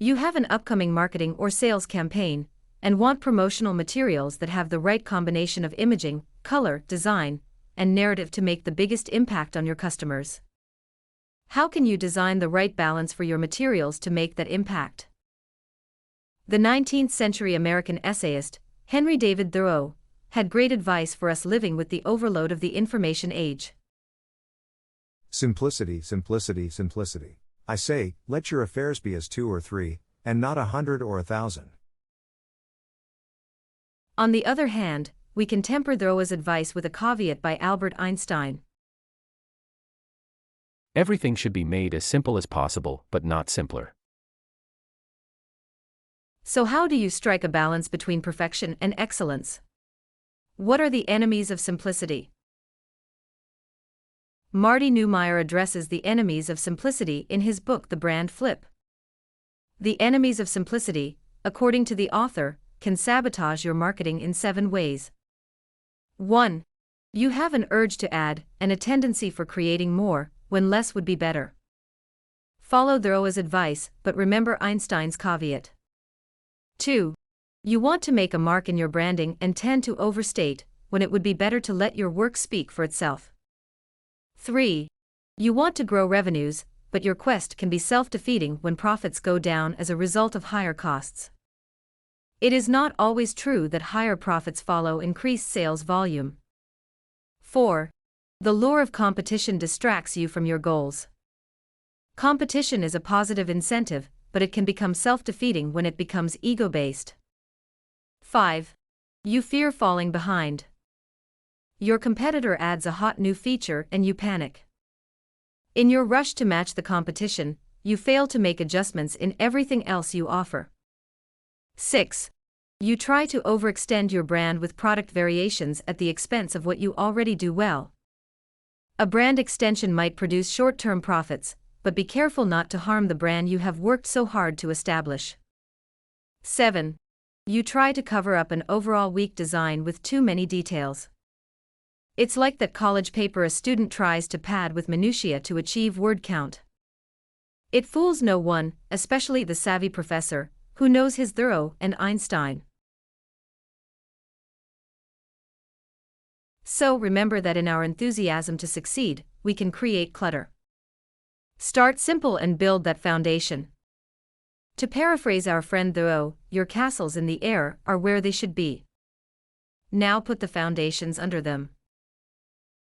You have an upcoming marketing or sales campaign and want promotional materials that have the right combination of imaging, color, design, and narrative to make the biggest impact on your customers. How can you design the right balance for your materials to make that impact? The 19th century American essayist, Henry David Thoreau, had great advice for us living with the overload of the information age. Simplicity, simplicity, simplicity. I say, let your affairs be as 2 or 3, and not 100 or 1,000. On the other hand, we can temper Thoreau's advice with a caveat by Albert Einstein. Everything should be made as simple as possible, but not simpler. So how do you strike a balance between perfection and excellence? What are the enemies of simplicity? Marty Neumeier addresses the enemies of simplicity in his book The Brand Flip. The enemies of simplicity, according to the author, can sabotage your marketing in 7 ways. 1. You have an urge to add, and a tendency for creating more, when less would be better. Follow Thoreau's advice, but remember Einstein's caveat. 2. You want to make a mark in your branding and tend to overstate, when it would be better to let your work speak for itself. 3. You want to grow revenues, but your quest can be self-defeating when profits go down as a result of higher costs. It is not always true that higher profits follow increased sales volume. 4. The lure of competition distracts you from your goals. Competition is a positive incentive, but it can become self-defeating when it becomes ego-based. 5. You fear falling behind. Your competitor adds a hot new feature and you panic. In your rush to match the competition, you fail to make adjustments in everything else you offer. 6. You try to overextend your brand with product variations at the expense of what you already do well. A brand extension might produce short-term profits, but be careful not to harm the brand you have worked so hard to establish. 7. You try to cover up an overall weak design with too many details. It's like that college paper a student tries to pad with minutiae to achieve word count. It fools no one, especially the savvy professor, who knows his Thoreau and Einstein. So remember that in our enthusiasm to succeed, we can create clutter. Start simple and build that foundation. To paraphrase our friend Thoreau, your castles in the air are where they should be. Now put the foundations under them.